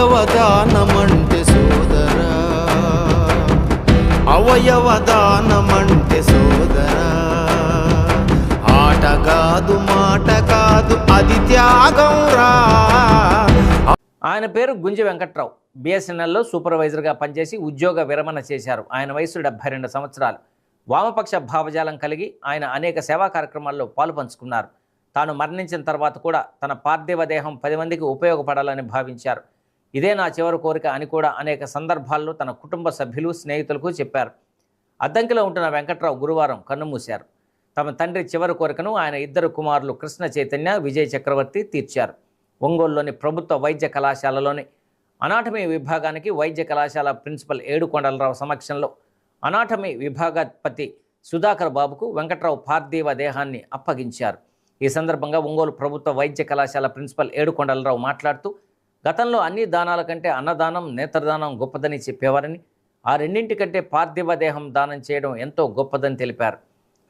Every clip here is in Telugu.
అవయవదానమంటే సోదరా, అవయవదానమంటే సోదరా, ఆట కాదు మాట కాదు అది త్యాగం రా. ఆయన పేరు గుంజి వెంకట్రావు. బిఎస్ఎన్ఎల్లో సూపర్వైజర్గా పనిచేసి ఉద్యోగ విరమణ చేశారు. ఆయన వయసు 72 సంవత్సరాలు. వామపక్ష భావజాలం కలిగి ఆయన అనేక సేవా కార్యక్రమాల్లో పాలు పంచుకున్నారు. తాను మరణించిన తర్వాత కూడా తన పార్థివ దేహం 10 మందికి ఉపయోగపడాలని భావించారు. ఇదే నా చివరి కోరిక అని కూడా అనేక సందర్భాల్లో తన కుటుంబ సభ్యులు, స్నేహితులకు చెప్పారు. అద్దంకిలో ఉంటున్న వెంకట్రావు గురువారం కన్నుమూశారు. తమ తండ్రి చివరి కోరికను ఆయన 2 కుమారులు కృష్ణ చైతన్య, విజయ్ చక్రవర్తి తీర్చారు. ఒంగోలులోని ప్రభుత్వ వైద్య కళాశాలలోని అనాటమీ విభాగానికి వైద్య కళాశాల ప్రిన్సిపల్ ఏడుకొండలరావు సమక్షంలో అనాటమీ విభాగాధిపతి సుధాకర్ బాబుకు వెంకట్రావు పార్థివ దేహాన్ని అప్పగించారు. ఈ సందర్భంగా ఒంగోలు ప్రభుత్వ వైద్య కళాశాల ప్రిన్సిపల్ ఏడుకొండలరావు మాట్లాడుతూ గతంలో అన్ని దానాల కంటే అన్నదానం, నేత్రదానం గొప్పదని చెప్పేవారని, ఆ రెండింటికంటే పార్థివ దేహం దానం చేయడం ఎంతో గొప్పదని తెలిపారు.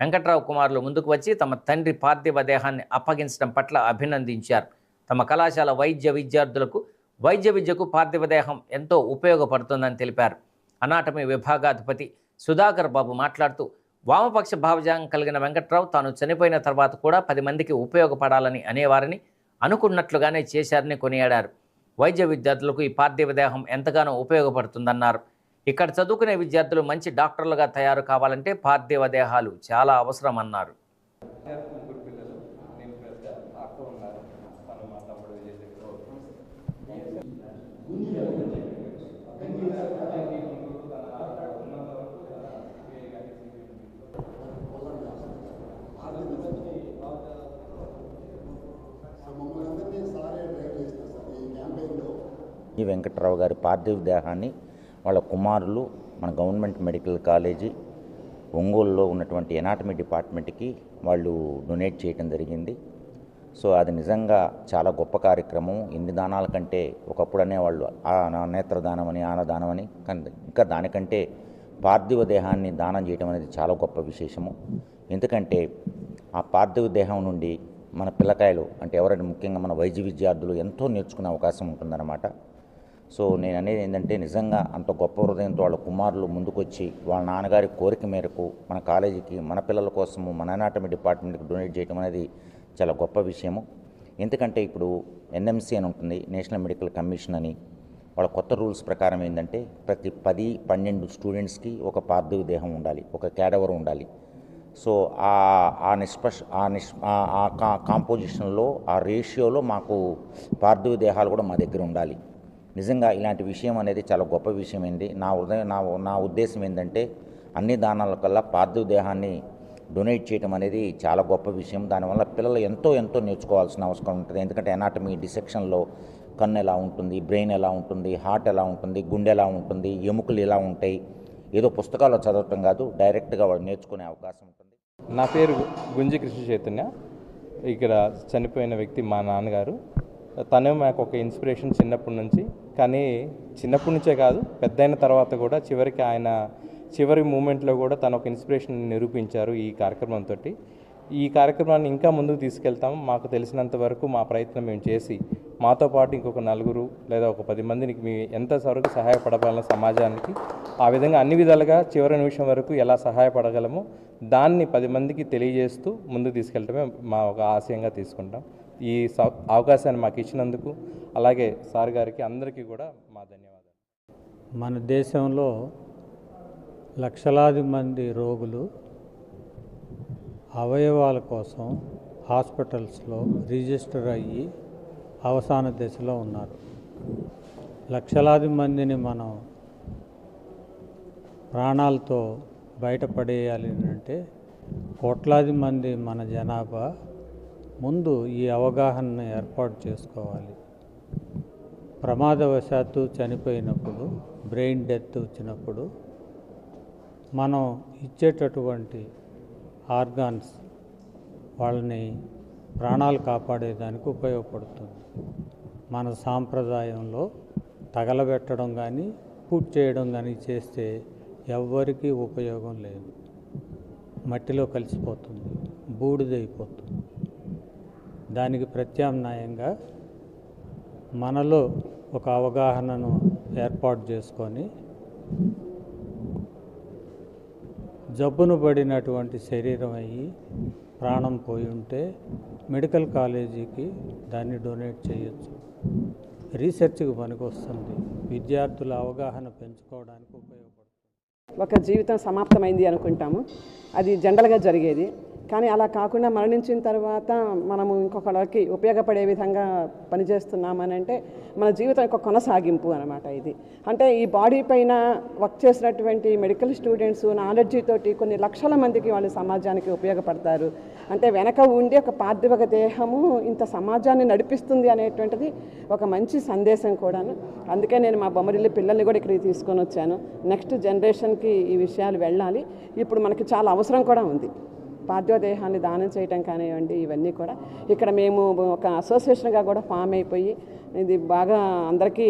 వెంకట్రావు కుమారులు ముందుకు వచ్చి తమ తండ్రి పార్థివ దేహాన్ని అప్పగించడం పట్ల అభినందించారు. తమ కళాశాల వైద్య విద్యార్థులకు వైద్య విద్యకు పార్థివ దేహం ఎంతో ఉపయోగపడుతుందని తెలిపారు. అనాటమీ విభాగాధిపతి సుధాకర్ బాబు మాట్లాడుతూ వామపక్ష భావజాలం కలిగిన వెంకట్రావు తాను చనిపోయిన తర్వాత కూడా 10 మందికి ఉపయోగపడాలని అనేవారని, అనుకున్నట్లుగానే చేశారని కొనియాడారు. వైద్య విద్యార్థులకు ఈ పార్థివ దేహం ఎంతగానో ఉపయోగపడుతుందన్నారు. ఇక్కడ చదువుకునే విద్యార్థులు మంచి డాక్టర్లుగా తయారు కావాలంటే పార్థివ దేహాలు చాలా అవసరమన్నారు. ఈ వెంకట్రావు గారి పార్థివ దేహాన్ని వాళ్ళ కుమారులు మన గవర్నమెంట్ మెడికల్ కాలేజీ ఒంగోలులో ఉన్నటువంటి ఎనాటమీ డిపార్ట్మెంట్కి వాళ్ళు డొనేట్ చేయడం జరిగింది. సో అది నిజంగా చాలా గొప్ప కార్యక్రమం. ఎన్ని దానాల కంటే ఒకప్పుడు అనేవాళ్ళు నేత్రదానం అని, ఆనదానం అని, ఇంకా దానికంటే పార్థివ దేహాన్ని దానం చేయడం అనేది చాలా గొప్ప విశేషము. ఎందుకంటే ఆ పార్థివ దేహం నుండి మన పిల్లకాయలు అంటే ఎవరైనా ముఖ్యంగా మన వైద్య విద్యార్థులు ఎంతో నేర్చుకునే అవకాశం ఉంటుందన్నమాట. సో నేను అనేది ఏంటంటే నిజంగా అంత గొప్ప హృదయంతో వాళ్ళ కుమారులు ముందుకొచ్చి వాళ్ళ నాన్నగారి కోరిక మేరకు మన కాలేజీకి, మన పిల్లల కోసము, మన అనాటమీ డిపార్ట్మెంట్కి డొనేట్ చేయడం అనేది చాలా గొప్ప విషయము. ఎందుకంటే ఇప్పుడు ఎన్ఎంసీ అని ఉంటుంది, నేషనల్ మెడికల్ కమిషన్ అని. వాళ్ళ కొత్త రూల్స్ ప్రకారం ఏంటంటే ప్రతి 10-12 స్టూడెంట్స్కి ఒక పార్థివ దేహం ఉండాలి, ఒక క్యాడవర్ ఉండాలి. సో కాంపోజిషన్లో, ఆ రేషియోలో మాకు పార్థివ దేహాలు కూడా మా దగ్గర ఉండాలి. నిజంగా ఇలాంటి విషయం అనేది చాలా గొప్ప విషయం ఏంటి. నా ఉద్దేశం ఏంటంటే అన్ని దానాల కల్లా పార్థివ దేహాన్ని డొనేట్ చేయడం అనేది చాలా గొప్ప విషయం. దానివల్ల పిల్లలు ఎంతో నేర్చుకోవాల్సిన అవసరం ఉంటుంది. ఎందుకంటే ఎనాటమీ డిసెక్షన్లో కన్ను ఎలా ఉంటుంది, బ్రెయిన్ ఎలా ఉంటుంది, హార్ట్ ఎలా ఉంటుంది, గుండె ఎలా ఉంటుంది, ఎముకలు ఎలా ఉంటాయి, ఏదో పుస్తకాల్లో చదవటం కాదు, డైరెక్ట్గా వాళ్ళు నేర్చుకునే అవకాశం ఉంటుంది. నా పేరు గుంజి కృష్ణ చైతన్య. ఇక్కడ చనిపోయిన వ్యక్తి మా నాన్నగారు. తనే మాకు ఒక ఇన్స్పిరేషన్ చిన్నప్పటి నుంచి. కానీ చిన్నప్పటి నుంచే కాదు, పెద్దయిన తర్వాత కూడా చివరికి ఆయన చివరి మూమెంట్లో కూడా తను ఒక ఇన్స్పిరేషన్ నిరూపించారు ఈ కార్యక్రమంతో. ఈ కార్యక్రమాన్ని ఇంకా ముందుకు తీసుకెళ్తాం. మాకు తెలిసినంత వరకు మా ప్రయత్నం మేము చేసి మాతో పాటు ఇంకొక 4 లేదా ఒక 10 మందికి మీ ఎంతవరకు సహాయపడగలం సమాజానికి, ఆ విధంగా అన్ని విధాలుగా చివరి నిమిషం వరకు ఎలా సహాయపడగలమో దాన్ని 10 మందికి తెలియజేస్తూ ముందుకు తీసుకెళ్ళటమే మా ఒక ఆశయంగా తీసుకుంటాం. ఈ అవకాశాన్ని మాకు ఇచ్చినందుకు అలాగే సార్ గారికి అందరికీ కూడా మా ధన్యవాదాలు. మన దేశంలో లక్షలాది మంది రోగులు అవయవాల కోసం హాస్పిటల్స్లో రిజిస్టర్ అయ్యి అవసాన దశలో ఉన్నారు. లక్షలాది మందిని మనం ప్రాణాలతో బయటపడేయాలి అంటే కోట్లాది మంది మన జనాభా ముందు ఈ అవగాహనను ఏర్పాటు చేసుకోవాలి. ప్రమాదవశాత్తు చనిపోయినప్పుడు, బ్రెయిన్ డెత్ వచ్చినప్పుడు మనం ఇచ్చేటటువంటి ఆర్గాన్స్ వాళ్ళని ప్రాణాలు కాపాడేదానికి ఉపయోగపడుతుంది. మన సాంప్రదాయంలో తగలబెట్టడం కానీ పూర్తి చేయడం కానీ చేస్తే ఎవ్వరికీ ఉపయోగం లేదు. మట్టిలో కలిసిపోతుంది, బూడిదైపోతుంది. దానికి ప్రత్యామ్నాయంగా మనలో ఒక అవగాహనను ఏర్పాటు చేసుకొని జబ్బును పడినటువంటి శరీరం అయ్యి ప్రాణం పోయి ఉంటే మెడికల్ కాలేజీకి దాన్ని డొనేట్ చేయొచ్చు. రీసెర్చ్కి పనికొస్తుంది. విద్యార్థుల అవగాహన పెంచుకోవడానికి ఉపయోగపడుతుంది. ఒక జీవితం సమాప్తమైంది అనుకుంటాము, అది జనరల్గా జరిగేది. కానీ అలా కాకుండా మరణించిన తర్వాత మనము ఇంకొకరికి ఉపయోగపడే విధంగా పనిచేస్తున్నామని అంటే మన జీవితం యొక్క కొనసాగింపు అనమాట ఇది. అంటే ఈ బాడీ పైన వర్క్ చేసినటువంటి మెడికల్ స్టూడెంట్స్ నాలెడ్జీ తోటి కొన్ని లక్షల మందికి వాళ్ళు సమాజానికి ఉపయోగపడతారు. అంటే వెనక ఉండి ఒక పార్థివ దేహము ఇంత సమాజాన్ని నడిపిస్తుంది అనేటువంటిది ఒక మంచి సందేశం కూడాను. అందుకే నేను మా బొమ్మరిల్లి పిల్లల్ని కూడా ఇక్కడికి తీసుకొని వచ్చాను. నెక్స్ట్ జనరేషన్కి ఈ విషయాలు వెళ్ళాలి. ఇప్పుడు మనకి చాలా అవసరం కూడా ఉంది. పార్థివ దేహాన్ని దానం చేయటం కానివ్వండి, ఇవన్నీ కూడా ఇక్కడ మేము ఒక అసోసియేషన్గా కూడా ఫామ్ అయిపోయి ఇది బాగా అందరికీ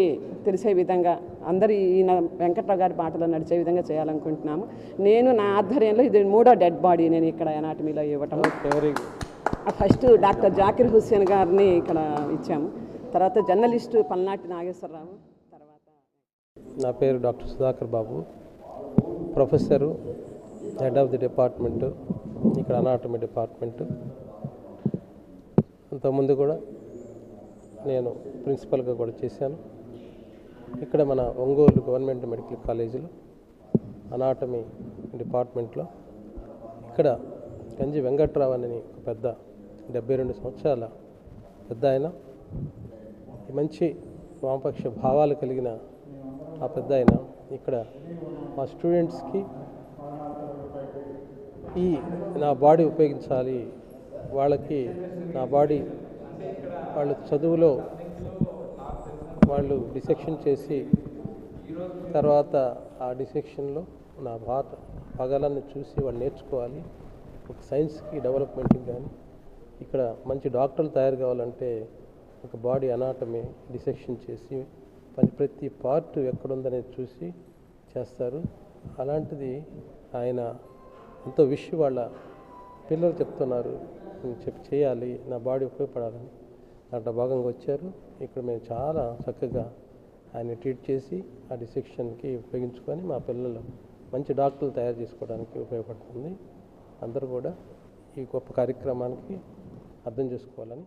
తెలిసే విధంగా అందరి ఈయన వెంకట్రావు గారి బాటలో నడిచే విధంగా చేయాలనుకుంటున్నాము. నేను నా ఆధ్వర్యంలో ఇది 3వ డెడ్ బాడీ నేను ఇక్కడ ఎనాటమీలో ఇవ్వటం. ఫస్ట్ డాక్టర్ జాకిర్ హుస్సేన్ గారిని ఇక్కడ ఇచ్చాము. తర్వాత జర్నలిస్టు పల్నాటి నాగేశ్వరరావు. తర్వాత నా పేరు doctor Sudhakar Babu, professor, head of the department, ఇక్కడ అనాటమీ డిపార్ట్మెంటు. అంతకుముందు కూడా నేను ప్రిన్సిపల్గా కూడా చేశాను. ఇక్కడ మన ఒంగోలు గవర్నమెంట్ మెడికల్ కాలేజీలో అనాటమీ డిపార్ట్మెంట్లో ఇక్కడ గంజి వెంకట్రావు అని ఒక పెద్ద 72 సంవత్సరాల పెద్ద ఆయన, మంచి వామపక్ష భావాలు కలిగిన ఆ పెద్ద ఆయన ఇక్కడ మా స్టూడెంట్స్కి ఈ నా బాడీ ఉపయోగించాలి, వాళ్ళకి నా బాడీ వాళ్ళు చదువులో వాళ్ళు డిసెక్షన్ చేసి తర్వాత ఆ డిసెక్షన్లో నా భాగాలను చూసి వాళ్ళు నేర్చుకోవాలి. ఒక సైన్స్కి డెవలప్మెంట్కి కానీ ఇక్కడ మంచి డాక్టర్లు తయారు కావాలంటే ఒక బాడీ అనాటమీ డిసెక్షన్ చేసి ప్రతి పార్ట్ ఎక్కడుందనేది చూసి చేస్తారు. అలాంటిది ఆయన ఎంతో విష్ వాళ్ళ పిల్లలు చెప్తున్నారు, చేయాలి, నా బాడీ ఉపయోగపడాలని. దాంట్లో భాగంగా వచ్చారు. ఇక్కడ మేము చాలా చక్కగా ఆయన ట్రీట్ చేసి ఆ డిసెక్షన్కి ఉపయోగించుకొని మా పిల్లలు మంచి డాక్టర్లు తయారు చేసుకోవడానికి ఉపయోగపడుతుంది. అందరూ కూడా ఈ గొప్ప కార్యక్రమానికి అర్థం చేసుకోవాలని